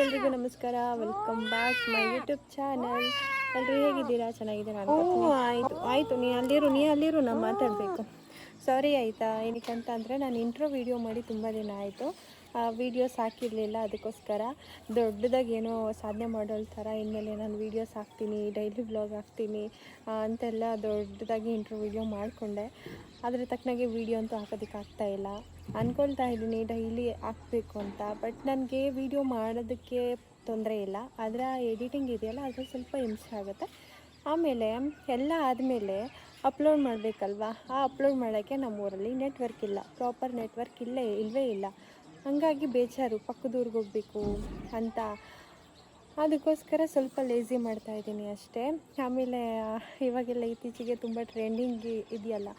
ಎಲ್ರಿಗೂ ನಮಸ್ಕಾರ. Welcome back my YouTube channel. ಎಲ್ಲರೂ ಹೇಗಿದ್ದೀರಾ? ಚೆನ್ನಾಗಿದ್ದೀರಾ? ಆಯಿತು ನೀ ಅಲ್ಲಿರು ನಾನು ಮಾತಾಡಬೇಕು. ಸಾರಿ ಆಯಿತಾ. ಏನಕ್ಕೆ ಅಂತಂದರೆ ನಾನು ಇಂಟ್ರೋ ವೀಡಿಯೋ ಮಾಡಿ ತುಂಬ ದಿನ ಆಯಿತು, ವೀಡಿಯೋಸ್ ಹಾಕಿರಲಿಲ್ಲ. ಅದಕ್ಕೋಸ್ಕರ ದೊಡ್ಡದಾಗಿ ಏನೋ ಸಾಧನೆ ಮಾಡೋ ಥರ ಇನ್ಮೇಲೆ ನಾನು ವೀಡಿಯೋಸ್ ಹಾಕ್ತೀನಿ, ಡೈಲಿ ವ್ಲಾಗ್ ಹಾಕ್ತೀನಿ ಅಂತೆಲ್ಲ ದೊಡ್ಡದಾಗಿ ಇಂಟ್ರೋ ವೀಡಿಯೋ ಮಾಡಿಕೊಂಡೆ. ಅದ್ರ ತಕ್ಕನಾಗೆ ವೀಡಿಯೋ ಅಂತೂ ಹಾಕೋದಕ್ಕೆ ಆಗ್ತಾಯಿಲ್ಲ. ಅಂದ್ಕೊಳ್ತಾ ಇದ್ದೀನಿ ಡೈಲಿ ಹಾಕಬೇಕು ಅಂತ. ಬಟ್ ನನಗೆ ವೀಡಿಯೋ ಮಾಡೋದಕ್ಕೆ ತೊಂದರೆ ಇಲ್ಲ, ಅದರ ಎಡಿಟಿಂಗ್ ಇದೆಯಲ್ಲ ಅದು ಸ್ವಲ್ಪ ಹಿಂಸೆ ಆಗುತ್ತೆ. ಆಮೇಲೆ ಎಲ್ಲ ಆದಮೇಲೆ ಅಪ್ಲೋಡ್ ಮಾಡಬೇಕಲ್ವ, ಆ ಅಪ್ಲೋಡ್ ಮಾಡೋಕ್ಕೆ ನಮ್ಮೂರಲ್ಲಿ ನೆಟ್ವರ್ಕ್ ಇಲ್ಲ, ಪ್ರಾಪರ್ ನೆಟ್ವರ್ಕ್ ಇಲ್ಲವೇ ಇಲ್ಲ. ಹಾಗಾಗಿ ಬೇಜಾರು, ಪಕ್ಕದೂರಿಗೆ ಹೋಗಬೇಕು ಅಂತ. ಅದಕ್ಕೋಸ್ಕರ ಸ್ವಲ್ಪ ಲೇಝಿ ಮಾಡ್ತಾಯಿದ್ದೀನಿ ಅಷ್ಟೇ. ಆಮೇಲೆ ಇವಾಗೆಲ್ಲ ಇತ್ತೀಚೆಗೆ ತುಂಬ ಟ್ರೆಂಡಿಂಗ್ ಇದೆಯಲ್ಲ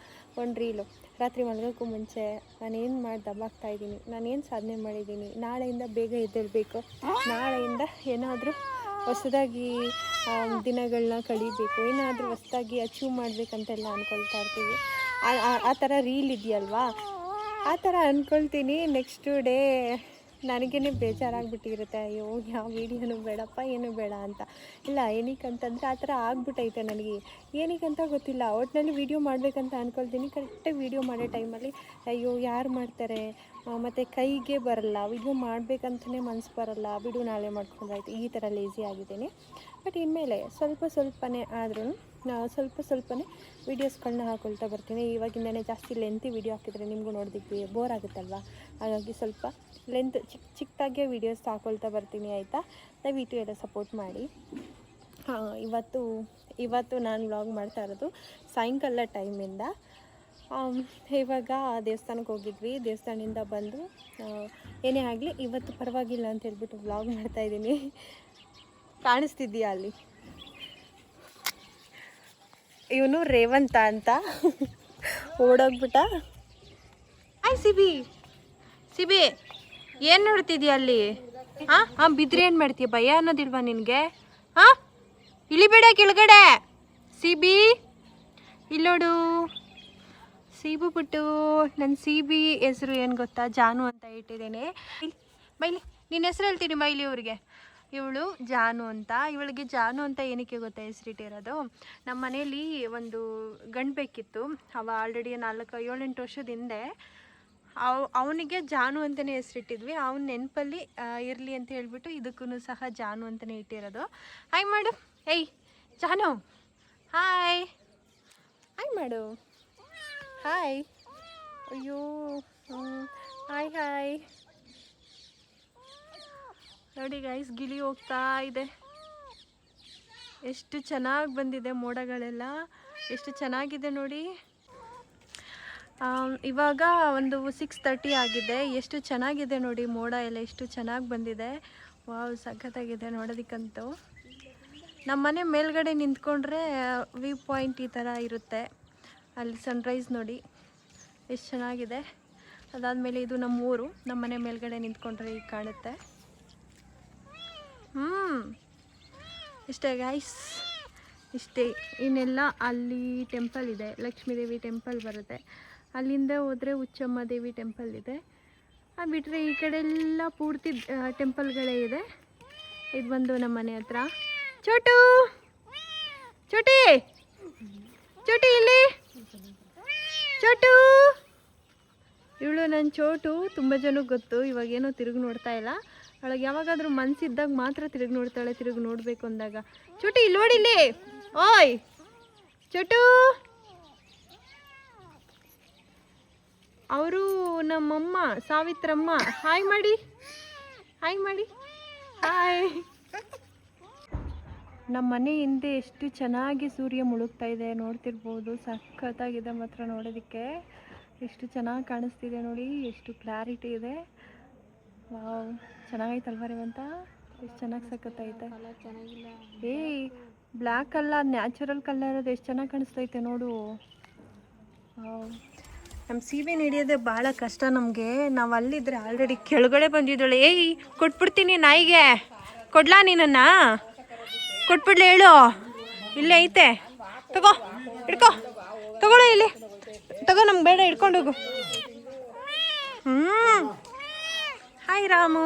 ಒಂದು ರೀಲು, ರಾತ್ರಿ ಮಲಗೋಕ್ಕೂ ಮುಂಚೆ ನಾನೇನು ಮಾಡಿ ದಬ್ಬಾಗ್ತಾಯಿದ್ದೀನಿ, ನಾನೇನು ಸಾಧನೆ ಮಾಡಿದ್ದೀನಿ, ನಾಳೆಯಿಂದ ಬೇಗ ಎದ್ದೇಳಬೇಕು, ನಾಳೆಯಿಂದ ಏನಾದರೂ ಹೊಸದಾಗಿ ದಿನಗಳನ್ನ ಕಳಿಬೇಕು, ಏನಾದರೂ ಹೊಸದಾಗಿ ಅಚೀವ್ ಮಾಡಬೇಕಂತೆಲ್ಲ ಅಂದ್ಕೊಳ್ತಾ ಇರ್ತೀವಿ. ಆ ಥರ ರೀಲ್ ಇದೆಯಲ್ವಾ, ಆ ಥರ ಅಂದ್ಕೊಳ್ತೀನಿ. ನೆಕ್ಸ್ಟ್ ಡೇ ನನಗೇ ಬೇಜಾರಾಗ್ಬಿಟ್ಟಿರುತ್ತೆ, ಅಯ್ಯೋ ಯಾವ ವೀಡಿಯೋನೂ ಬೇಡಪ್ಪ, ಏನೂ ಬೇಡ ಅಂತ. ಇಲ್ಲ ಏನಕ್ಕಂತಂದರೆ ಆ ಥರ ಆಗ್ಬಿಟ್ಟೈತೆ ನನಗೆ, ಏನಕ್ಕಂತ ಗೊತ್ತಿಲ್ಲ. ಒಟ್ಟಿನಲ್ಲಿ ವೀಡಿಯೋ ಮಾಡಬೇಕಂತ ಅಂದ್ಕೊಳ್ತೀನಿ. ಕರೆಕ್ಟಾಗಿ ವೀಡಿಯೋ ಮಾಡೋ ಟೈಮಲ್ಲಿ ಅಯ್ಯೋ ಯಾರು ಮಾಡ್ತಾರೆ, ಮತ್ತು ಕೈಗೆ ಬರಲ್ಲ, ವೀಡಿಯೋ ಮಾಡಬೇಕಂತಲೇ ಮನಸ್ಸು ಬರಲ್ಲ, ಬಿಡು ನಾಳೆ ಮಾಡ್ಕೊಂಡ್ರಾಯ್ತು, ಈ ಥರ ಲೇಝಿ ಆಗಿದ್ದೀನಿ. ಬಟ್ ಇನ್ಮೇಲೆ ಸ್ವಲ್ಪನೇ ಆದ್ರೂ ಸ್ವಲ್ಪನೇ ವೀಡಿಯೋಸ್ಗಳನ್ನ ಹಾಕೊಳ್ತಾ ಬರ್ತೀನಿ. ಇವಾಗಿಂದನೇ ಜಾಸ್ತಿ ಲೆಂತಿ ವೀಡಿಯೋ ಹಾಕಿದರೆ ನಿಮಗೂ ನೋಡೋದಕ್ಕೆ ಬೋರ್ ಆಗುತ್ತಲ್ವ, ಹಾಗಾಗಿ ಸ್ವಲ್ಪ ಲೆಂತ್ ಚಿಕ್ಕದಾಗೆ ವೀಡಿಯೋಸ್ ಹಾಕೊಳ್ತಾ ಬರ್ತೀನಿ. ಆಯಿತಾ? ದಯವಿಟ್ಟು ಎಲ್ಲ ಸಪೋರ್ಟ್ ಮಾಡಿ. ಇವತ್ತು ನಾನು ವ್ಲಾಗ್ ಮಾಡ್ತಾ ಇರೋದು ಸಾಯಂಕಾಲ ಟೈಮಿಂದ. ಇವಾಗ ದೇವಸ್ಥಾನಕ್ಕೆ ಹೋಗಿದ್ವಿ, ದೇವಸ್ಥಾನದಿಂದ ಬಂದು ಏನೇ ಆಗಲಿ ಇವತ್ತು ಪರವಾಗಿಲ್ಲ ಅಂತ ಹೇಳ್ಬಿಟ್ಟು ವ್ಲಾಗ್ ಮಾಡ್ತಾಯಿದ್ದೀನಿ. ಕಾಣಿಸ್ತಿದ್ದೀಯಾ ಅಲ್ಲಿ? ಇವನು ರೇವಂತ ಅಂತ ಓಡೋಗ್ಬಿಟ್ಟ. ಆಯ್ ಸಿಬಿ ಏನು ನೋಡ್ತಿದ್ಯಾ ಅಲ್ಲಿ? ಬಿದ್ದರೆ ಏನು ಮಾಡ್ತೀಯ? ಭಯ ಅನ್ನೋದಿಲ್ವಾ ನಿನಗೆ? ಇಳಿಬೇಡ ಕೆಳಗಡೆ. ಸಿಬಿ ಇಲ್ಲೋಡು, ಸೀಬು ಬಿಟ್ಟು. ನನ್ನ ಸಿಬಿ ಹೆಸರು ಏನು ಗೊತ್ತಾ? ಜಾನು ಅಂತ ಇಟ್ಟಿದ್ದೇನೆ. ಮೈಲಿ ನಿನ್ನ ಹೆಸರು ಹೇಳ್ತೀನಿ ಮೈಲಿ ಅವ್ರಿಗೆ. ಇವಳು ಜಾನು ಅಂತ. ಇವಳಿಗೆ ಜಾನು ಅಂತ ಏನಕ್ಕೆ ಗೊತ್ತಾ ಹೆಸರಿಟ್ಟಿರೋದು? ನಮ್ಮ ಮನೇಲಿ ಒಂದು ಗಂಡು ಬೇಕಿತ್ತು, ಅವ ಆಲ್ರೆಡಿ 7-8 ವರ್ಷದ ಹಿಂದೆ. ಅವನಿಗೆ ಜಾನು ಅಂತಲೇ ಹೆಸರಿಟ್ಟಿದ್ವಿ. ಅವನ ನೆನಪಲ್ಲಿ ಇರಲಿ ಅಂತ ಹೇಳ್ಬಿಟ್ಟು ಇದಕ್ಕೂ ಸಹ ಜಾನು ಅಂತಲೇ ಇಟ್ಟಿರೋದು. ಹಾಯ್ ಮಾಡು. ಏಯ್ ಜಾನು, ಹಾಯ್ ಮಾಡು. ಹಾಯ್. ಅಯ್ಯೋ ಹಾಯ್. ನೋಡಿ ಗೈಸ್, ಗಿಳಿ ಹೋಗ್ತಾ ಇದೆ. ಎಷ್ಟು ಚೆನ್ನಾಗಿ ಬಂದಿದೆ ಮೋಡಗಳೆಲ್ಲ, ಎಷ್ಟು ಚೆನ್ನಾಗಿದೆ ನೋಡಿ. ಇವಾಗ ಒಂದು 6:30 ಆಗಿದೆ. ಎಷ್ಟು ಚೆನ್ನಾಗಿದೆ ನೋಡಿ, ಮೋಡ ಎಲ್ಲ ಎಷ್ಟು ಚೆನ್ನಾಗಿ ಬಂದಿದೆ. ವಾವ್, ಸಖತ್ತಾಗಿದೆ ನೋಡೋದಕ್ಕಂತೂ. ನಮ್ಮ ಮನೆ ಮೇಲ್ಗಡೆ ನಿಂತ್ಕೊಂಡ್ರೆ ವ್ಯೂ ಪಾಯಿಂಟ್ ಈ ಥರ ಇರುತ್ತೆ. ಅಲ್ಲಿ ಸನ್ರೈಸ್ ನೋಡಿ ಎಷ್ಟು ಚೆನ್ನಾಗಿದೆ. ಅದಾದಮೇಲೆ ಇದು ನಮ್ಮೂರು, ನಮ್ಮ ಮನೆ ಮೇಲ್ಗಡೆ ನಿಂತ್ಕೊಂಡ್ರೆ ಈಗ ಕಾಣುತ್ತೆ. ಇಷ್ಟೇ ಗೈಸ್, ಇಷ್ಟೇ. ಇನ್ನೆಲ್ಲ ಅಲ್ಲಿ ಟೆಂಪಲ್ ಇದೆ, ಲಕ್ಷ್ಮೀದೇವಿ ಟೆಂಪಲ್ ಬರುತ್ತೆ. ಅಲ್ಲಿಂದ ಹೋದರೆ ಹುಚ್ಚಮ್ಮ ದೇವಿ ಟೆಂಪಲ್ ಇದೆ. ಅದು ಬಿಟ್ಟರೆ ಈ ಕಡೆ ಎಲ್ಲ ಪೂರ್ತಿ ಟೆಂಪಲ್ಗಳೇ ಇದೆ. ಇದು ಬಂದು ನಮ್ಮ ಮನೆ ಹತ್ರ. ಚೋಟಿ ಇಲ್ಲಿ, ಚೋಟು. ಇವಳು ನನ್ನ ಚೋಟು. ತುಂಬ ಜನಕ್ಕೆ ಗೊತ್ತು, ಇವಾಗೇನೋ ತಿರುಗಿ ನೋಡ್ತಾ ಇಲ್ಲ. ಅವಳಿಗೆ ಯಾವಾಗಾದರೂ ಮನಸ್ಸಿದ್ದಾಗ ಮಾತ್ರ ತಿರುಗಿ ನೋಡ್ತಾಳೆ, ತಿರುಗಿ ನೋಡಬೇಕು ಅಂದಾಗ. ಚೋಟಿ ಇಲ್ಲಿ ನೋಡಿಲ್ಲಿ. ಓಯ್ ಚೋಟು. ಅವರು ನಮ್ಮಮ್ಮ ಸಾವಿತ್ರಮ್ಮ. ಹಾಯ್ ಮಾಡಿ. ಹಾಯ್. ನಮ್ಮ ಮನೆ ಹಿಂದೆ ಎಷ್ಟು ಚೆನ್ನಾಗಿ ಸೂರ್ಯ ಮುಳುಗ್ತಾ ಇದೆ ನೋಡ್ತಿರ್ಬೋದು. ಸಖತ್ತಾಗಿದೆ ಮಾತ್ರ ನೋಡೋದಕ್ಕೆ. ಎಷ್ಟು ಚೆನ್ನಾಗಿ ಕಾಣಿಸ್ತಿದೆ ನೋಡಿ, ಎಷ್ಟು ಕ್ಲಾರಿಟಿ ಇದೆ. ವಾವ್, ಚೆನ್ನಾಗೈತಲ್ವ ರೇವಂತ? ಎಷ್ಟು ಚೆನ್ನಾಗಿ ಸಖತ್ತೈತೆ. ಏಯ್ ಬ್ಲ್ಯಾಕ್ ಅಲ್ಲ, ನ್ಯಾಚುರಲ್ ಕಲರ್, ಅದು ಎಷ್ಟು ಚೆನ್ನಾಗಿ ಕಾಣಿಸ್ತೈತೆ ನೋಡು. ವಾವ್. ನಮ್ಮ ಸೀಬೆನ ಹಿಡಿಯೋದೇ ಭಾಳ ಕಷ್ಟ ನಮಗೆ. ನಾವು ಅಲ್ಲಿದ್ದರೆ ಆಲ್ರೆಡಿ ಕೆಳಗಡೆ ಬಂದಿದ್ದಾಳೆ. ಏಯ್ ಕೊಟ್ಬಿಡ್ತೀನಿ ನಾಯಿಗೆ. ಕೊಡ್ಲಾ ನೀನನ್ನು? ಕೊಟ್ಬಿಡ್ಲಿ ಹೇಳು. ಇಲ್ಲೇ ಐತೆ, ತಗೊಳ್ಳೋ ಇಲ್ಲಿ. ನಮ್ಗೆ ಬೇಡ, ಹಿಡ್ಕೊಂಡೋಗು. ಹಾಯ್ ರಾಮು.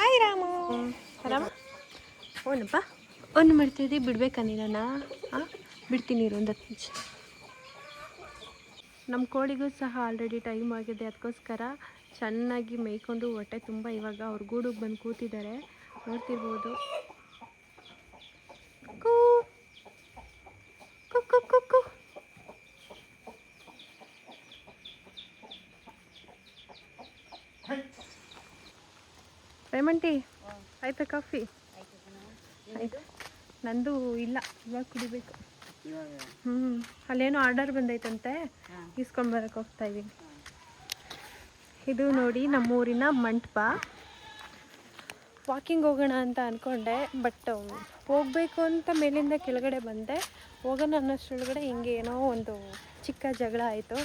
ಹಾಯ್ ರಾಮು. ಆರಾಮ? ಓನಪ್ಪ ಒಂದು ಮಾಡ್ತಿದ್ದಿ, ಬಿಡ್ಬೇಕಾ ನೀನನ್ನ? ಹಾಂ, ಬಿಡ್ತೀನಿ ಇರು ಒಂದು 10 ನಿಮಿಷ. ನಮ್ಮ ಕೋಳಿಗೂ ಸಹ ಆಲ್ರೆಡಿ ಟೈಮ್ ಆಗಿದೆ, ಅದಕ್ಕೋಸ್ಕರ ಚೆನ್ನಾಗಿ ಮೇಯ್ಕೊಂಡು ಹೊಟ್ಟೆ ತುಂಬ ಇವಾಗ ಅವ್ರ ಗೂಡಿಗೆ ಬಂದು ಕೂತಿದ್ದಾರೆ, ನೋಡ್ತಿರ್ಬೋದು. ಕೂ ಕುಕ್ಕು ಕುಕ್ಕು. ರೇಮಂಟಿ ಆಯ್ತಾ ಕಾಫಿ? ಆಯ್ತು. ನಂದು ಇಲ್ಲ, ಇವಾಗ ಕುಡಿಬೇಕು. ಅಲ್ಲೇನೋ ಆರ್ಡರ್ ಬಂದೈತಂತೆ, ಇಸ್ಕೊಂಡು ಬರಕ್ಕೆ ಹೋಗ್ತಾ ಇದ್ದೀನಿ. ಇದು ನೋಡಿ ನಮ್ಮೂರಿನ ಮಂಟಪ. ವಾಕಿಂಗ್ ಹೋಗೋಣ ಅಂತ ಅಂದ್ಕೊಂಡೆ, ಬಟ್ ಹೋಗಬೇಕು ಅಂತ ಮೇಲಿಂದ ಕೆಳಗಡೆ ಬಂದೆ. ಹೋಗೋಣ ಅನ್ನೋಷ್ಟರೊಳಗಡೆ ಹಿಂಗೆ ಏನೋ ಒಂದು ಚಿಕ್ಕ ಜಗಳ ಆಯಿತು,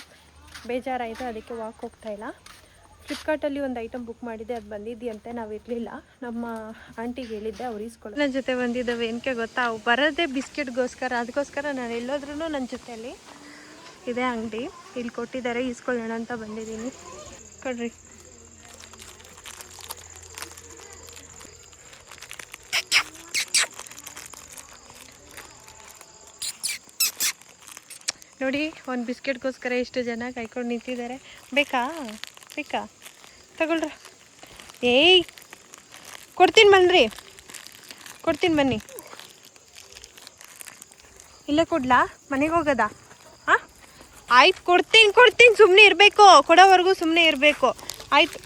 ಬೇಜಾರಾಯಿತು, ಅದಕ್ಕೆ ವಾಕ್ ಹೋಗ್ತಾಯಿಲ್ಲ. ಫ್ಲಿಪ್ಕಾರ್ಟಲ್ಲಿ ಒಂದು ಐಟಮ್ ಬುಕ್ ಮಾಡಿದ್ದೆ, ಅದು ಬಂದಿದೆಯಂತೆ, ನಾವು ಇರಲಿಲ್ಲ. ನಮ್ಮ ಆಂಟಿಗೆ ಹೇಳಿದ್ದೆ, ಅವ್ರು ಈಸ್ಕೊಳ್ಳೋ. ನನ್ನ ಜೊತೆ ಬಂದಿದ್ದಾವೆ ಏನಕ್ಕೆ ಗೊತ್ತಾ, ಅವು ಬರೋದೇ ಬಿಸ್ಕೆಟ್ಗೋಸ್ಕರ. ಅದಕ್ಕೋಸ್ಕರ ನಾನು ಎಲ್ಲೋದ್ರೂ ನನ್ನ ಜೊತೆಯಲ್ಲಿ ಇದೇ ಅಂಗಡಿ, ಇಲ್ಲಿ ಕೊಟ್ಟಿದ್ದಾರೆ, ಈಸ್ಕೊಳ್ಳೋಣ ಅಂತ ಬಂದಿದ್ದೀನಿ. ಕೊಡ್ರಿ. ನೋಡಿ, ಒಂದು ಬಿಸ್ಕೆಟ್ಗೋಸ್ಕರ ಎಷ್ಟು ಜನ ಕಾಯ್ಕೊಂಡು ನಿಂತಿದ್ದಾರೆ. ಬೇಕಾ ಬೇಕಾ ತಗೊಳ್ರ. ಏಯ್ ಕೊಡ್ತೀನಿ ಬನ್ನಿರಿ, ಕೊಡ್ತೀನಿ ಬನ್ನಿ. ಇಲ್ಲ ಕೊಡ್ಲಾ, ಮನೆಗೆ ಹೋಗೋದಾ? ಹಾಂ ಆಯ್ತು, ಕೊಡ್ತೀನಿ, ಸುಮ್ಮನೆ ಇರಬೇಕು, ಕೊಡೋವರೆಗೂ ಸುಮ್ಮನೆ ಇರಬೇಕು, ಆಯಿತು.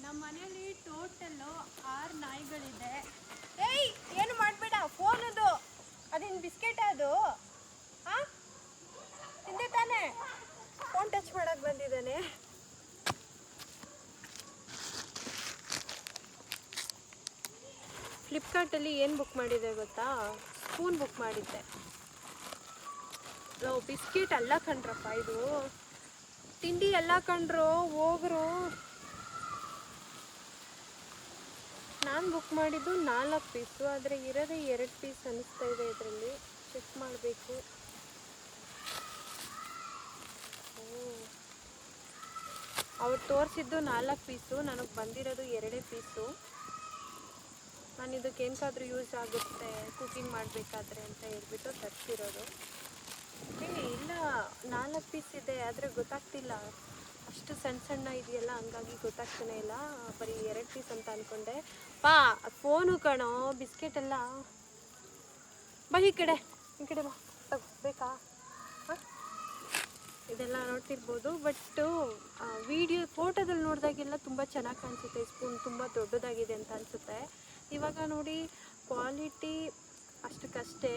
ನಮ್ಮ ಮನೆಯಲ್ಲಿ ಟೋಟಲ್ಲು 6 ನಾಯಿಗಳಿದೆ. ಏಯ್ ಏನು ಮಾಡಬೇಡ, ಫೋನದು ಅದೇನು ಬಿಸ್ಕೆಟ್ ಅದು? ಹಾಂ ತಿಂದೆ ತಾನೆ? ಫೋನ್ ಟಚ್ ಮಾಡೋಕ್ಕೆ ಬಂದಿದ್ದಾನೆ. ಫ್ಲಿಪ್ಕಾರ್ಟಲ್ಲಿ ಏನು ಬುಕ್ ಮಾಡಿದೆ ಗೊತ್ತಾ? ಸ್ಪೂನ್ ಬುಕ್ ಮಾಡಿದ್ದೆ. ನಾವು ಬಿಸ್ಕೆಟ್ ಅಲ್ಲ ಕಂಡ್ರಪ್ಪ, ಇದು ತಿಂಡಿ ಎಲ್ಲ ಕಂಡ್ರು, ಹೋಗ್ರು. ನಾನು ಬುಕ್ ಮಾಡಿದ್ದು 4 ಪೀಸು, ಆದರೆ ಇರೋದೇ 2 ಪೀಸ್ ಅನ್ನಿಸ್ತಾ ಇದೆ. ಇದರಲ್ಲಿ ಚೆಕ್ ಮಾಡಬೇಕು. ಅವ್ರು ತೋರಿಸಿದ್ದು 4 ಪೀಸು, ನನಗೆ ಬಂದಿರೋದು 2 ಪೀಸು. ನಾನು ಇದಕ್ಕೆ ಏನಕ್ಕಾದ್ರೂ ಯೂಸ್ ಆಗುತ್ತೆ ಕುಕಿಂಗ್ ಮಾಡಬೇಕಾದ್ರೆ ಅಂತ ಹೇಳ್ಬಿಟ್ಟು ತರಿಸಿರೋದು. ಇಲ್ಲ 4 ಪೀಸ್ ಇದೆ, ಆದರೆ ಗೊತ್ತಾಗ್ತಿಲ್ಲ, ಅಷ್ಟು ಸಣ್ಣ ಇದೆಯಲ್ಲ, ಹಂಗಾಗಿ ಗೊತ್ತಾಗ್ತಾನೆ ಇಲ್ಲ. ಬರೀ 2 ಪೀಸ್ ಅಂತ ಅಂದ್ಕೊಂಡೆ. ಪಾ ಫೋನು ಕಣೋ, ಬಿಸ್ಕೆಟ್ ಎಲ್ಲ. ಬಾ ಈ ಕಡೆ ಬಾ, ಬೇಕಾ? ಹಾಂ ಇದೆಲ್ಲ ನೋಡ್ತಿರ್ಬೋದು. ಬಟ್ಟು ವಿಡಿಯೋ ಫೋಟೋದಲ್ಲಿ ನೋಡಿದಾಗೆಲ್ಲ ತುಂಬ ಚೆನ್ನಾಗಿ ಕಾಣಿಸುತ್ತೆ. ಸ್ಪೂನ್ ತುಂಬ ದೊಡ್ಡದಾಗಿದೆ ಅಂತ ಅನಿಸುತ್ತೆ. ಇವಾಗ ನೋಡಿ ಕ್ವಾಲಿಟಿ ಅಷ್ಟಕ್ಕಷ್ಟೇ,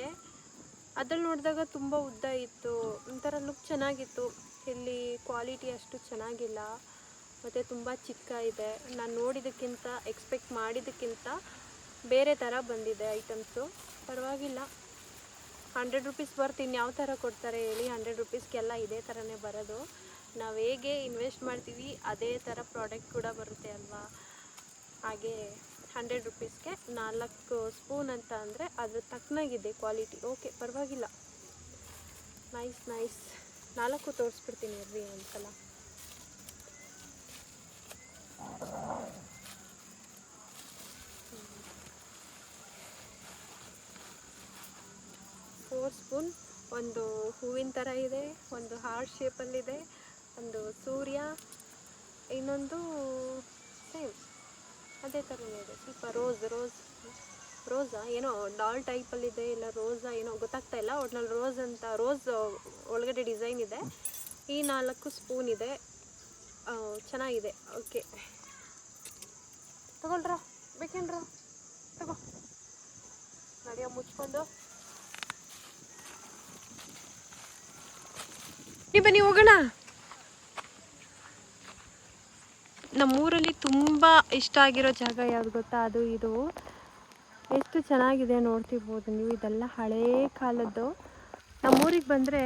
ಅದ್ರಲ್ಲಿ ನೋಡಿದಾಗ ತುಂಬ ಉದ್ದ ಇತ್ತು, ಒಂಥರ ಲುಕ್ ಚೆನ್ನಾಗಿತ್ತು. ಇಲ್ಲಿ ಕ್ವಾಲಿಟಿ ಅಷ್ಟು ಚೆನ್ನಾಗಿಲ್ಲ, ಮತ್ತು ತುಂಬ ಚಿಕ್ಕ ಇದೆ. ನಾನು ನೋಡಿದ್ದಕ್ಕಿಂತ ಎಕ್ಸ್ಪೆಕ್ಟ್ ಮಾಡಿದ್ದಕ್ಕಿಂತ ಬೇರೆ ಥರ ಬಂದಿದೆ ಐಟಮ್ಸು. ಪರವಾಗಿಲ್ಲ, 100 ರುಪೀಸ್ ವರ್ತ್ ಇನ್ಯಾವ ಥರ ಕೊಡ್ತಾರೆ ಹೇಳಿ? 100 ರುಪೀಸ್ಗೆಲ್ಲ ಇದೇ ಥರನೇ ಬರೋದು. ನಾವು ಹೇಗೆ ಇನ್ವೆಸ್ಟ್ ಮಾಡ್ತೀವಿ ಅದೇ ಥರ ಪ್ರಾಡಕ್ಟ್ ಕೂಡ ಬರುತ್ತೆ ಅಲ್ವಾ? ಹಾಗೆ 100 ರುಪೀಸ್ಗೆ 4 ಸ್ಪೂನ್ ಅಂತ ಅಂದರೆ ಅದ್ರ ತಕ್ಕನಾಗಿದೆ ಕ್ವಾಲಿಟಿ. ಓಕೆ, ಪರವಾಗಿಲ್ಲ, ನೈಸ್. 4 ತೋರಿಸ್ಬಿಡ್ತೀನಿ ಇರ್ರಿ ಒಂದ್ಸಲ. Four spoon. ಒಂದು ಹೂವಿನ ಥರ ಇದೆ, ಒಂದು ಹಾರ್ಟ್ ಶೇಪಲ್ಲಿದೆ, ಒಂದು ಸೂರ್ಯ, ಇನ್ನೊಂದು ಸೇಮ್ ಅದೇ ಥರನೇ ಇದೆ. ಸ್ವಲ್ಪ ರೋಸಾ ಏನೋ ಡಾಲ್ ಟೈಪಲ್ಲಿದೆ, ಇಲ್ಲ ರೋಸಾ ಏನೋ ಗೊತ್ತಾಗ್ತಾ ಇಲ್ಲ. ಒಟ್ನಲ್ಲಿ ರೋಸ್ ಅಂತ, ರೋಸ್ ಒಳಗಡೆ ಡಿಸೈನ್ ಇದೆ. ಈ 4 ಸ್ಪೂನ್ ಇದೆ, ಚೆನ್ನಾಗಿದೆ. ಓಕೆ ತಗೊಳ್ರ, ಬೇಕೇನ್ರ? ತಗೋ ನಡೆಯೋ ಮುಚ್ಕೊಂಡು ಬನ್ನಿ ಹೋಗೋಣ. ನಮ್ಮೂರಲ್ಲಿ ತುಂಬ ಇಷ್ಟ ಆಗಿರೋ ಜಾಗ ಯಾವ್ದು ಗೊತ್ತಾ? ಅದು ಇದು ಎಷ್ಟು ಚೆನ್ನಾಗಿದೆ ನೋಡ್ತಿರ್ಬೋದು ನೀವು. ಇದೆಲ್ಲ ಹಳೇ ಕಾಲದ್ದು. ನಮ್ಮೂರಿಗೆ ಬಂದರೆ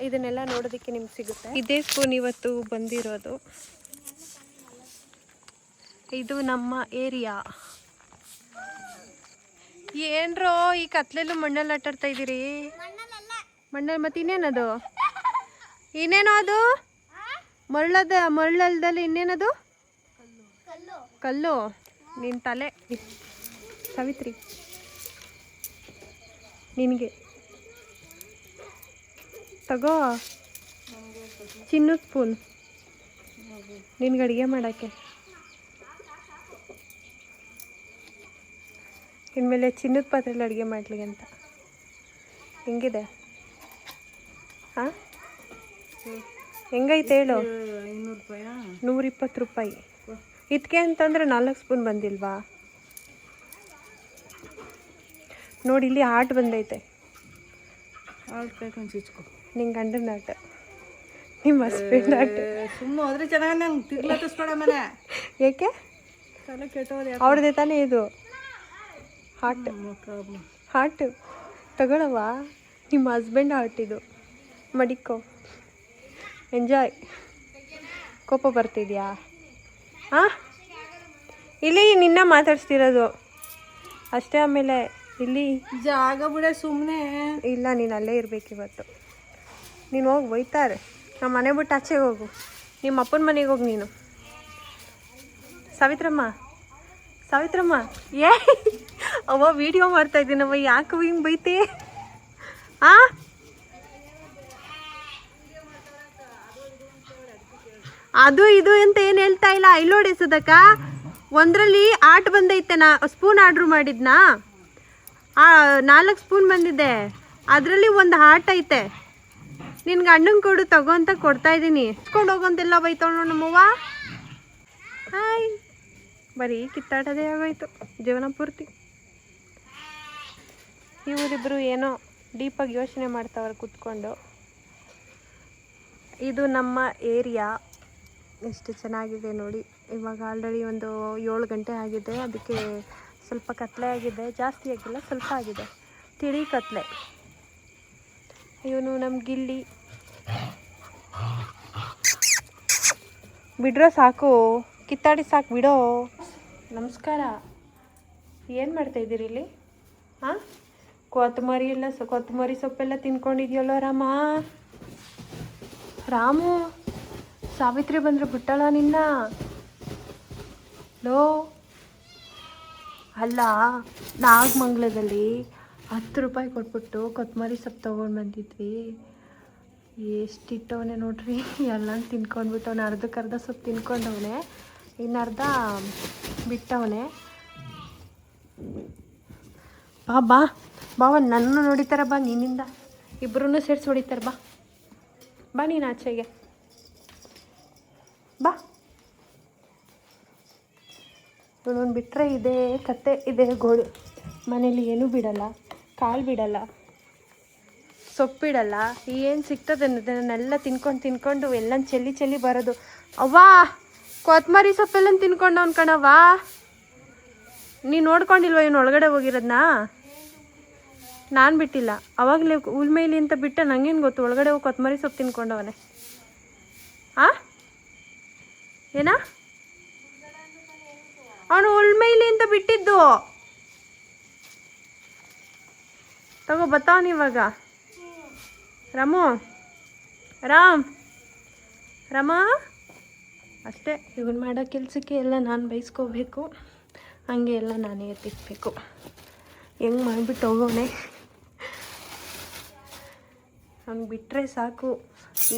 ಇದನ್ನೆಲ್ಲ ನೋಡೋದಕ್ಕೆ ನಿಮ್ಗೆ ಸಿಗುತ್ತೆ. ಇದೇ ಸ್ಪೂನ್ ಇವತ್ತು ಬಂದಿರೋದು. ಇದು ನಮ್ಮ ಏರಿಯಾ. ಏನ್ರೋ ಈ ಕತ್ಲೆಲ್ಲೂ ಮಣ್ಣಲ್ಲಿ ಆಟಾಡ್ತಾ ಇದ್ದೀರಿ? ಮಣ್ಣಲ್ಲಿ ಮತ್ತೆ ಇನ್ನೇನದು? ಇನ್ನೇನೋ ಅದು ಮರಳಲ್ದಲ್ಲಿ ಇನ್ನೇನದು? ಕಲ್ಲು. ನಿನ್ನ ತಲೆ ಸಾವಿತ್ರಿ, ನಿನಗೆ ತಗೋ ಚಿನ್ನದ ಸ್ಪೂನ್ ನಿನ್ಗೆ ಅಡುಗೆ ಮಾಡೋಕ್ಕೆ. ಇನ್ಮೇಲೆ ಚಿನ್ನದ ಪಾತ್ರೆಯಲ್ಲಿ ಅಡುಗೆ ಮಾಡಲಿ ಅಂತ. ಹೆಂಗಿದೆ? ಹಾಂ ಹೆಂಗೈತೆ ಹೇಳು? 120 ರೂಪಾಯಿ. ಇದಕ್ಕೆ ಅಂತಂದರೆ 4 ಸ್ಪೂನ್ ಬಂದಿಲ್ವಾ? ನೋಡಿ ಇಲ್ಲಿ ಆಟ ಬಂದೈತೆ. ನಿಂಗೆ ಗಂಡನ ಆಟ, ನಿಮ್ಮ ಹಸ್ಬೆಂಡ್ ಆಟ. ಸುಮ್ಮನೆ ಹೋದ್ರೆ ಚೆನ್ನಾಗಿ ನಂಗೆ ತಿರ್ಲತ್ತಿಸ್ಬೇಡ ಮೇಲೆ. ಏಕೆ? ತಲೆ ಕೆಟ್ಟೋದೆ. ಅವ್ರದ್ದೇ ತಾನೇ ಇದು ಹಾಟ್ ತಗೊಳವ. ನಿಮ್ಮ ಹಸ್ಬೆಂಡ್ ಹಾಟ್ ಇದು. ಮಡಿಕೋ, ಎಂಜಾಯ್. ಕೋಪ ಬರ್ತಿದ್ಯಾ? ಹಾಂ ಇಲ್ಲಿ ನಿನ್ನ ಮಾತಾಡ್ಸ್ತಿರೋದು ಅಷ್ಟೇ. ಆಮೇಲೆ ಇಲ್ಲಿ ಜಾಗ ಬಿಡ ಸುಮ್ಮನೆ. ಇಲ್ಲ, ನೀನು ಅಲ್ಲೇ ಇರಬೇಕು ಇವತ್ತು. ನೀನು ಹೋಗಿ ಒಯ್ತಾರೆ. ನಮ್ಮ ಮನೆ ಬಿಟ್ಟು ಆಚೆಗೆ ಹೋಗು. ನಿಮ್ಮ ಅಪ್ಪನ ಮನೆಗೆ ಹೋಗಿ ನೀನು. ಸಾವಿತ್ರಮ್ಮ ಏ ಅವ್ವ ವಿಡಿಯೋ ಮಾಡ್ತಾ ಇದ್ದೀನವ್ವ, ಯಾಕೆ ಹಿಂಗೆ ಬೈತೆ? ಹಾಂ ಅದು ಇದು ಅಂತ ಏನು ಹೇಳ್ತಾ ಇಲ್ಲ. ಇಲ್ಲೋಡಿ ಸದಕ್ಕ, ಒಂದರಲ್ಲಿ ಆಟ ಬಂದೈತೆ. ಸ್ಪೂನ್ ಆರ್ಡ್ರ್ ಮಾಡಿದ್ನಾ, 4 ಸ್ಪೂನ್ ಬಂದಿದೆ. ಅದರಲ್ಲಿ ಒಂದು ಹಾಟ್ ಐತೆ. ನಿನ್ಗೆ ಅಣ್ಣಂಗೆ ಕೊಡು ತಗೋ ಅಂತ ಕೊಡ್ತಾಯಿದ್ದೀನಿ. ಇಸ್ಕೊಂಡು ಹೋಗಂತೆಲ್ಲ ಬೈತವಳು ನಮ್ಮವ್ವ. ಹಾಯ್, ಬರೀ ಕಿತ್ತಾಟದೇ ಆಗೋಯ್ತು ಜೀವನ ಪೂರ್ತಿ. ಇವರಿಬ್ಬರು ಏನೋ ಡೀಪಾಗಿ ಯೋಚನೆ ಮಾಡ್ತಾವ್ರೆ ಕೂತ್ಕೊಂಡು. ಇದು ನಮ್ಮ ಏರಿಯಾ. ಎಷ್ಟು ಚೆನ್ನಾಗಿದೆ ನೋಡಿ. ಇವಾಗ ಆಲ್ರೆಡಿ ಒಂದು 7 ಗಂಟೆ ಆಗಿದೆ. ಅದಕ್ಕೆ ಸ್ವಲ್ಪ ಕತ್ಲೆ ಆಗಿದೆ. ಜಾಸ್ತಿ ಆಗಿಲ್ಲ, ಸ್ವಲ್ಪ ಆಗಿದೆ. ತಿಳಿ ಕತ್ಲೆ. ಇವನು ನಮ್ಮ ಗಿಲ್ಲಿ. ಬಿಡ್ರೋ ಸಾಕು, ಕಿತ್ತಾಡಿ ಸಾಕು ಬಿಡೋ. ನಮಸ್ಕಾರ. ಏನು ಮಾಡ್ತಾಯಿದ್ದೀರಿ ಇಲ್ಲಿ? ಹಾಂ ಕೊತ್ತಂಬರಿ ಸೊಪ್ಪೆಲ್ಲ ತಿನ್ಕೊಂಡಿದ್ಯಲ್ಲೋ ರಾಮು. ಸಾವಿತ್ರಿ ಬಂದರೆ ಬಿಟ್ಟಲ್ಲ ನಿನ್ನ. ಲೋ ಅಲ್ಲ, ನಾಗಮಂಗಲದಲ್ಲಿ 10 ರೂಪಾಯಿ ಕೊಟ್ಬಿಟ್ಟು ಕೊತ್ತಂಬರಿ ಸೊಪ್ಪು ತೊಗೊಂಡು ಬಂದಿದ್ವಿ. ಎಷ್ಟಿಟ್ಟವನೆ ನೋಡ್ರಿ. ಎಲ್ಲ ತಿನ್ಕೊಂಡ್ಬಿಟ್ಟವನೆ. ಅರ್ಧಕ್ಕರ್ಧ ಸೊಪ್ಪು ತಿನ್ಕೊಂಡವನೆ, ಇನ್ನರ್ಧ ಬಿಟ್ಟವನೆ. ಬಾ ನನ್ನ ನೋಡಿತಾರ. ಬಾ ನಿನ್ನಿಂದ ಇಬ್ಬರೂ ಸೇರಿಸಿ ಹೊಡಿತಾರೆ. ಬಾ ನೀನು ಆಚೆಗೆ ಬಾ. ಇವನೊಂದು ಬಿಟ್ಟರೆ ಇದೆ ಕತ್ತೆ, ಇದೆ ಗೋಳು. ಮನೇಲಿ ಏನೂ ಬಿಡಲ್ಲ, ಕಾಳು ಬಿಡಲ್ಲ, ಸೊಪ್ಪು ಬಿಡಲ್ಲ. ಏನು ಸಿಗ್ತದೆ ಅನ್ನೋದನ್ನೆಲ್ಲ ತಿನ್ಕೊಂಡು ಎಲ್ಲ ಚೆಲ್ಲಿ ಬರೋದು. ಅವ್ವಾ ಕೊತ್ತಂಬರಿ ಸೊಪ್ಪೆಲ್ಲ ತಿನ್ಕೊಂಡು ಅನ್ಕಣವ್ವ. ನೀನು ನೋಡ್ಕೊಂಡಿಲ್ವ ಇವನು ಒಳಗಡೆ ಹೋಗಿರೋದನ್ನ? ನಾನು ಬಿಟ್ಟಿಲ್ಲ. ಅವಾಗಲೇ ಉಲ್ಮೇಲಿ ಅಂತ ಬಿಟ್ಟೆ. ನಂಗೇನು ಗೊತ್ತು ಒಳಗಡೆ ಹೋಗಿ ಕೊತ್ತಂಬರಿ ಸೊಪ್ಪು ತಿನ್ಕೊಂಡವನೆ. ಏನ ಅವನು ಉಳ್ಮೈಲಿ ಅಂತ ಬಿಟ್ಟಿದ್ದು. ತಗೋ ಬತ್ತಾವನು ಇವಾಗ. ರಾಮ ಅಷ್ಟೇ. ಇವನು ಮಾಡೋ ಕೆಲಸಕ್ಕೆ ಎಲ್ಲ ನಾನು ಬಯಸ್ಕೋಬೇಕು. ಹಂಗೆ ಎಲ್ಲ ನಾನೇ ಎತ್ತಿಕ್ಬೇಕು. ಹೆಂಗೆ ಮಾಡಿಬಿಟ್ಟು ಹೋಗೋನೆ. ಅವ್ನಿಗೆ ಬಿಟ್ಟರೆ ಸಾಕು,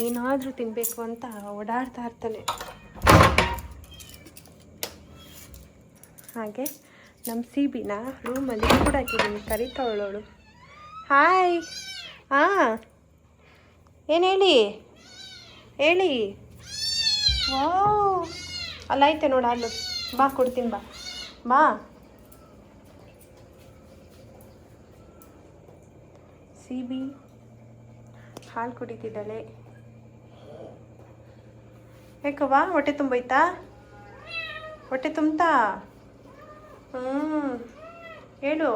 ಏನಾದರೂ ತಿನ್ನಬೇಕು ಅಂತ ಓಡಾಡ್ತಾ ಇರ್ತಾನೆ. ಹಾಗೆ ನಮ್ಮ ಸಿಬಿನ ರೂಮಲ್ಲಿ ಕೂಡ ಹಾಕಿದ್ದೀನಿ, ಕರಿತಾವಳವಳು. ಹಾಯ್. ಏನು ಹೇಳಿ. ವಾವ್, ಅಲ್ಲ ಐತೆ ನೋಡು ಹಾಲು. ಬಾ ಕೊಡ್ತೀನಿ. ಬಾ ಸಿಬಿ ಹಾಲು ಕುಡಿತಿದ್ದಾಳೆ. ಯಾಕವ್ವ ಹೊಟ್ಟೆ ತುಂಬೈತಾ? ಹೊಟ್ಟೆ ತುಂಬ್ತಾ? ಹೇಳು.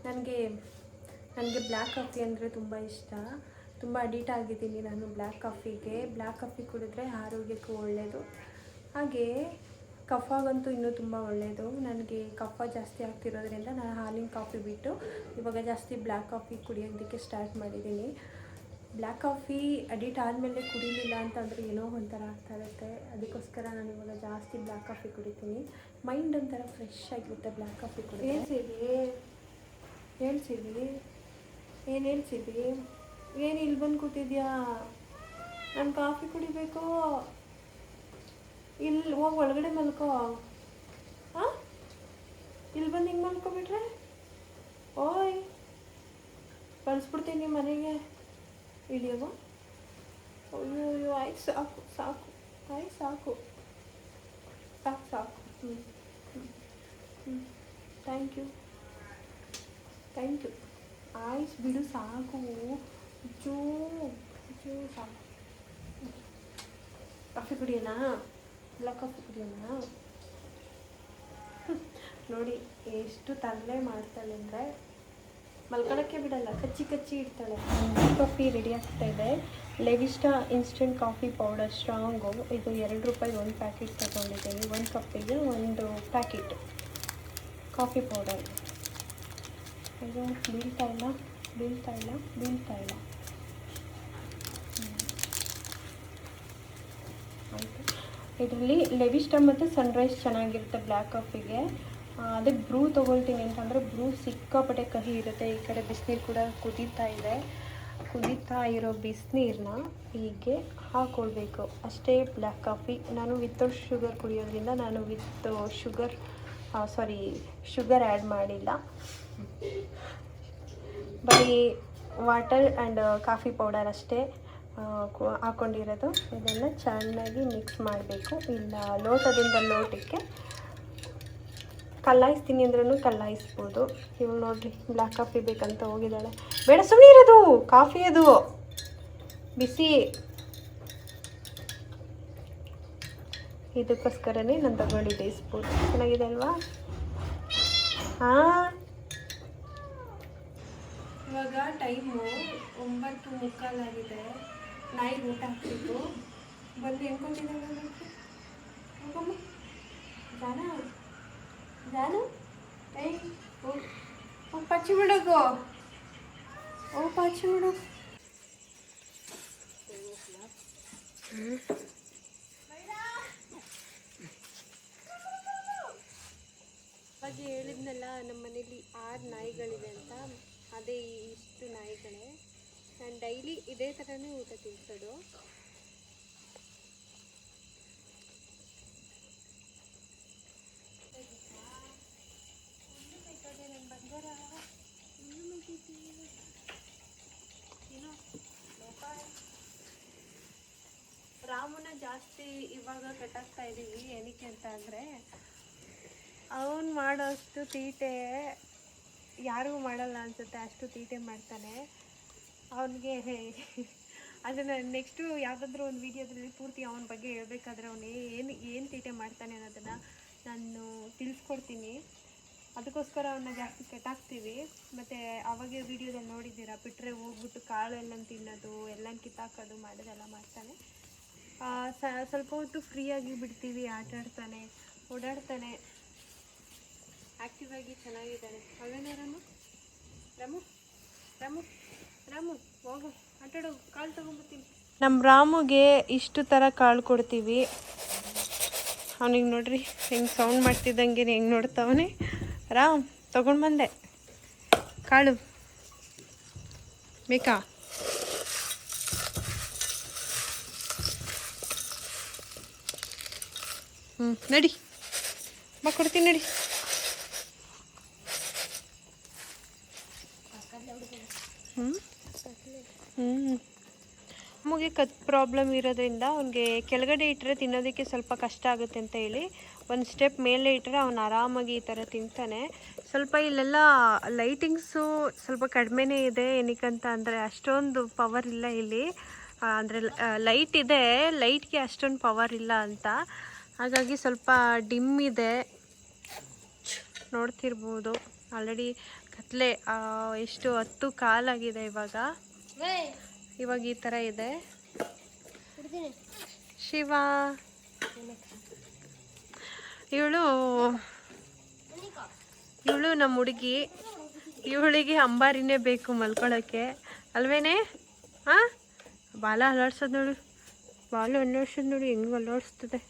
ನನಗೆ ಬ್ಲ್ಯಾಕ್ ಕಾಫಿ ಅಂದರೆ ತುಂಬ ಇಷ್ಟ. ತುಂಬ ಅಡಿಕ್ಟ್ ಆಗಿದ್ದೀನಿ ನಾನು ಬ್ಲ್ಯಾಕ್ ಕಾಫಿಗೆ. ಬ್ಲ್ಯಾಕ್ ಕಾಫಿ ಕುಡಿದ್ರೆ ಆರೋಗ್ಯಕ್ಕೂ ಒಳ್ಳೆಯದು, ಹಾಗೆ ಕಫಗಂತೂ ಇನ್ನೂ ತುಂಬ ಒಳ್ಳೆಯದು. ನನಗೆ ಕಫ ಜಾಸ್ತಿ ಆಗ್ತಿರೋದ್ರಿಂದ ನಾನು ಹಾಲಿನ ಕಾಫಿ ಬಿಟ್ಟು ಇವಾಗ ಜಾಸ್ತಿ ಬ್ಲ್ಯಾಕ್ ಕಾಫಿ ಕುಡಿಯೋದಕ್ಕೆ ಸ್ಟಾರ್ಟ್ ಮಾಡಿದ್ದೀನಿ. ಬ್ಲ್ಯಾಕ್ ಕಾಫಿ ಅಡಿಕ್ಟ್ ಆದಮೇಲೆ ಕುಡಿಲಿಲ್ಲ ಅಂತಂದರೆ ಏನೋ ಒಂಥರ ಆಗ್ತಾ ಇರುತ್ತೆ. ಅದಕ್ಕೋಸ್ಕರ ನಾನು ಇವಾಗ ಜಾಸ್ತಿ ಬ್ಲ್ಯಾಕ್ ಕಾಫಿ ಕುಡಿತೀನಿ. ಮೈಂಡ್ ಒಂಥರ ಫ್ರೆಶ್ ಆಗಿರುತ್ತೆ ಬ್ಲ್ಯಾಕ್ ಕಾಫಿ ಕುಡಿದ್ರೆ. ಹೇಳ್ಸಿದ್ವಿ ಏನು ಹೇಳ್ಸಿದ್ವಿ? ಏನು ಇಲ್ಲಿ ಬಂದು ಕೂತಿದ್ಯಾ? ನಾನು ಕಾಫಿ ಕುಡಿಬೇಕು. ಇಲ್ಲಿ ಹೋಗಿ ಒಳಗಡೆ ಮಲ್ಕೋ. ಹಾಂ, ಇಲ್ಲಿ ಬಂದು ಹಿಂಗೆ ಮಲ್ಕೊಬಿಟ್ರೆ ಓಯ್ ಕಳಿಸ್ಬಿಡ್ತೀನಿ ಮನೆಗೆ. ಇಳಿಯವ? ಅಯ್ಯೋ ಆಯ್ತು, ಸಾಕು ಸಾಕು, ಆಯ್ತು ಸಾಕು ಸಾಕು ಸಾಕು. ಥ್ಯಾಂಕ್ ಯು ಆಯ್ತು ಬಿಡು, ಸಾಕು. ಜೂ ಸಾಕು. ಕಾಫಿ ಕುಡಿಯೋಣ? ಇಲ್ಲ ಕಾಫಿ ಕುಡಿಯೋಣ? ನೋಡಿ ಎಷ್ಟು ತರಲೆ ಮಾಡ್ತಾಳೆ ಅಂದರೆ ಮಲ್ಕೊಳ್ಳೋಕ್ಕೆ ಬಿಡಲ್ಲ, ಕಚ್ಚಿ ಕಚ್ಚಿ ಇಡ್ತಾಳೆ. ಕಾಫಿ ರೆಡಿ ಆಗ್ತಾ ಇದೆ. Levista instant coffee powder strong. ಇದು ₹2 ಒಂದು ಪ್ಯಾಕೆಟ್ ತಗೊಂಡಿದ್ದೀನಿ. 1 ಕಪ್ಪಿಗೆ 1 ಪ್ಯಾಕೆಟ್ ಕಾಫಿ ಪೌಡರ್. ಇದು ಬೀಳ್ತಾ ಇಲ್ಲ. ಆಯಿತು. ಇದರಲ್ಲಿ ಲೆವಿಸ್ಟಾ ಮತ್ತು ಸನ್ರೈಸ್ ಚೆನ್ನಾಗಿರುತ್ತೆ ಬ್ಲ್ಯಾಕ್ ಕಾಫಿಗೆ. ಅದಕ್ಕೆ ಬ್ರೂ ತೊಗೊಳ್ತೀನಿ ಅಂತಂದರೆ ಬ್ರೂ ಸಿಕ್ಕಾಪಟ್ಟೆ ಕಹಿ ಇರುತ್ತೆ. ಈ ಕಡೆ ಬಿಸಿನೀರು ಕೂಡ ಕುದೀತಾ ಇರೋ ಬಿಸಿನೀರನ್ನ ಹೀಗೆ ಹಾಕ್ಕೊಳ್ಬೇಕು ಅಷ್ಟೇ. ಬ್ಲ್ಯಾಕ್ ಕಾಫಿ ನಾನು ವಿತೌಟ್ ಶುಗರ್ ಕುಡಿಯೋದ್ರಿಂದ ನಾನು ಶುಗರ್ ಆ್ಯಡ್ ಮಾಡಿಲ್ಲ. ಬರೀ ವಾಟರ್ ಆ್ಯಂಡ್ ಕಾಫಿ ಪೌಡರ್ ಅಷ್ಟೇ ಹಾಕ್ಕೊಂಡಿರೋದು. ಇದನ್ನು ಚೆನ್ನಾಗಿ ಮಿಕ್ಸ್ ಮಾಡಬೇಕು. ಇಲ್ಲ ಲೋಟದಿಂದ ಲೋಟಕ್ಕೆ ಕಲ್ಲಾಯಿಸ್ತೀನಿ ಅಂದ್ರೂ ಕಲ್ಲಾಯಿಸ್ಬೋದು. ಇವಾಗ ನೋಡಿರಿ ಬ್ಲ್ಯಾಕ್ ಕಾಫಿ ಬೇಕಂತ ಹೋಗಿದ್ದಾಳೆ. ಬೇಡ ಸುಮ್ಮನೆ ಇರೋದು, ಕಾಫಿ ಅದು ಬಿಸಿ. ಇದಕ್ಕೋಸ್ಕರನೇ ನಾನು ತಗೊಂಡಿದ್ದೆ ಸ್ಪೂನ್. ಚೆನ್ನಾಗಿದೆ ಅಲ್ವಾ? ಹಾಂ, ಇವಾಗ ಟೈಮು 9:45 ಆಗಿದೆ. ನಾಯಿಗೆ ಊಟ ಹಾಕ್ತಿತ್ತು. ಬಂದು ಹೆಂಗ್ಕೊಂಡಿದ್ದಾಳೆ ಜಾನು ಏಯ್ ಪಚ್ಚಿ ಬಿಡೋದು. ಪಚ್ಚಿ ಬಿಡು. ಅವಾಗ ಹೇಳಿದ್ನಲ್ಲ ನಮ್ಮ ಮನೇಲಿ 6 ನಾಯಿಗಳಿದೆ ಅಂತ. ಅದೇ ಇಷ್ಟು ನಾಯಿಗಳೇ. ನಾನು ಡೈಲಿ ಇದೇ ಥರನೇ ಊಟ ತಿನ್ಸೋದು. ರಾಮನ ಜಾಸ್ತಿ ಇವಾಗ ಕಟ್ಟಾಕ್ತಾ ಇದ್ದೀವಿ. ಏನಕ್ಕೆ ಅಂತ ಅಂದರೆ ಅವನು ಮಾಡೋ ಅಷ್ಟು ತೀಟೆ ಯಾರಿಗೂ ಮಾಡಲ್ಲ ಅನಿಸುತ್ತೆ. ಅಷ್ಟು ತೀಟೆ ಮಾಡ್ತಾನೆ ಅವನಿಗೆ. ಅದನ್ನು ನೆಕ್ಸ್ಟು ಯಾವುದಾದ್ರೂ ಒಂದು ವೀಡಿಯೋದಲ್ಲಿ ಪೂರ್ತಿ ಅವನ ಬಗ್ಗೆ ಹೇಳ್ಬೇಕಾದ್ರೆ ಅವನು ಏನು ತೀಟೆ ಮಾಡ್ತಾನೆ ಅನ್ನೋದನ್ನು ನಾನು ತಿಳಿಸ್ಕೊಡ್ತೀನಿ. ಅದಕ್ಕೋಸ್ಕರ ಅವನ್ನ ಜಾಸ್ತಿ ಕಟ್ಟಾಕ್ತೀವಿ. ಮತ್ತು ಅವಾಗೆ ವೀಡಿಯೋದಲ್ಲಿ ನೋಡಿದ್ದೀರಾ, ಬಿಟ್ಟರೆ ಹೋಗ್ಬಿಟ್ಟು ಕಾಳು ಎಲ್ಲ ತಿನ್ನೋದು, ಎಲ್ಲ ಕಿತ್ತಾಕೋದು ಮಾಡೋದೆಲ್ಲ ಮಾಡ್ತಾನೆ. ಸ್ವಲ್ಪ ಹೊತ್ತು ಫ್ರೀಯಾಗಿ ಬಿಡ್ತೀವಿ, ಆಟಾಡ್ತಾನೆ, ಓಡಾಡ್ತಾನೆ, ಆ್ಯಕ್ಟಿವ್ ಆಗಿ ಚೆನ್ನಾಗಿದ್ದಾನೆ. ಅವೇನೋ ರಾಮು ಹೋಗು ಆಟಾಡೋ, ಕಾಳು ತೊಗೊಂಬರ್ತೀನಿ. ನಮ್ಮ ರಾಮುಗೆ ಇಷ್ಟು ಥರ ಕಾಳು ಕೊಡ್ತೀವಿ. ಅವನಿಗೆ ನೋಡ್ರಿ ಹೆಂಗೆ ಸೌಂಡ್ ಮಾಡ್ತಿದ್ದಂಗೆ ಹೆಂಗೆ ನೋಡ್ತಾವನೆ. ರಾಮ್ ತೊಗೊಂಡು ಬಂದೆ ಕಾಳು, ಬೇಕಾ? ನಡಿ ಬಾ, ಕೊಡ್ತೀನಿ ನಡಿ. ನಮಗೆ ಕತ್ ಪ್ರಾಬ್ಲಮ್ ಇರೋದ್ರಿಂದ ಅವನಿಗೆ ಕೆಳಗಡೆ ಇಟ್ಟರೆ ತಿನ್ನೋದಕ್ಕೆ ಸ್ವಲ್ಪ ಕಷ್ಟ ಆಗುತ್ತೆ ಅಂತ ಹೇಳಿ ಒಂದು ಸ್ಟೆಪ್ ಮೇಲೆ ಇಟ್ಟರೆ ಅವನು ಆರಾಮಾಗಿ ಈ ಥರ ತಿಂತಾನೆ. ಸ್ವಲ್ಪ ಇಲ್ಲೆಲ್ಲ ಲೈಟಿಂಗ್ಸು ಸ್ವಲ್ಪ ಕಡಿಮೆನೇ ಇದೆ. ಏನಕ್ಕಂತ ಅಂದರೆ ಅಷ್ಟೊಂದು ಪವರ್ ಇಲ್ಲ ಇಲ್ಲಿ. ಅಂದರೆ ಲೈಟ್ ಇದೆ, ಲೈಟ್ಗೆ ಅಷ್ಟೊಂದು ಪವರ್ ಇಲ್ಲ ಅಂತ, ಹಾಗಾಗಿ ಸ್ವಲ್ಪ ಡಿಮ್ ಇದೆ. ನೋಡ್ತಿರ್ಬೋದು ಆಲ್ರೆಡಿ ಕತ್ಲೆ ಎಷ್ಟು 10 ಕಾಲಾಗಿದೆ ಇವಾಗ ಈ ಥರ ಇದೆ. ಶಿವ ಇವಳು ನಮ್ಮ ಹುಡುಗಿ, ಇವಳಿಗೆ ಅಂಬಾರಿನೇ ಬೇಕು ಮಲ್ಕೊಳ್ಳೋಕ್ಕೆ ಅಲ್ವೇನೆ? ಹಾಂ, ಬಾಲ ಅಲ್ಲಾಡ್ಸೋದು ನೋಡಿ, ಹೆಂಗೆ ಅಲ್ಲಾಡಿಸ್ತದೆ.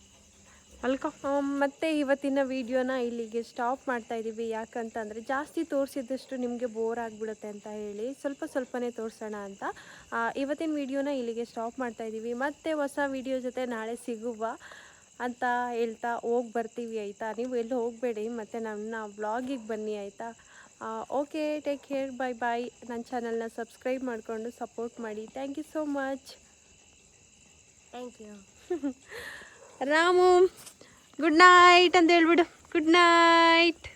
ಮತ್ತು ಇವತ್ತಿನ ವಿಡಿಯೋನ ಇಲ್ಲಿಗೆ ಸ್ಟಾಪ್ ಮಾಡ್ತಾ ಇದ್ದೀವಿ. ಯಾಕಂತಂದರೆ ಜಾಸ್ತಿ ತೋರಿಸಿದಷ್ಟು ನಿಮಗೆ ಬೋರ್ ಆಗಿಬಿಡುತ್ತೆ ಅಂತ ಹೇಳಿ ಸ್ವಲ್ಪನೇ ತೋರಿಸೋಣ ಅಂತ ಇವತ್ತಿನ ವಿಡಿಯೋನ ಇಲ್ಲಿಗೆ ಸ್ಟಾಪ್ ಮಾಡ್ತಾ ಇದ್ದೀವಿ. ಮತ್ತೆ ಹೊಸ ವಿಡಿಯೋ ಜೊತೆ ನಾಳೆ ಸಿಗುವ ಅಂತ ಹೇಳ್ತಾ ಹೋಗಿ ಬರ್ತೀವಿ ಆಯಿತಾ. ನೀವು ಎಲ್ಲೂ ಹೋಗಬೇಡಿ, ಮತ್ತು ನನ್ನ ವ್ಲಾಗಿಗೆ ಬನ್ನಿ ಆಯಿತಾ. Okay, take care, bye. ನನ್ನ ಚಾನಲ್ನ ಸಬ್ಸ್ಕ್ರೈಬ್ ಮಾಡಿಕೊಂಡು ಸಪೋರ್ಟ್ ಮಾಡಿ. Thank you so much. Thank you. Ramu good night ಅಂತ ಹೇಳ್ಬಿಡು. Good night.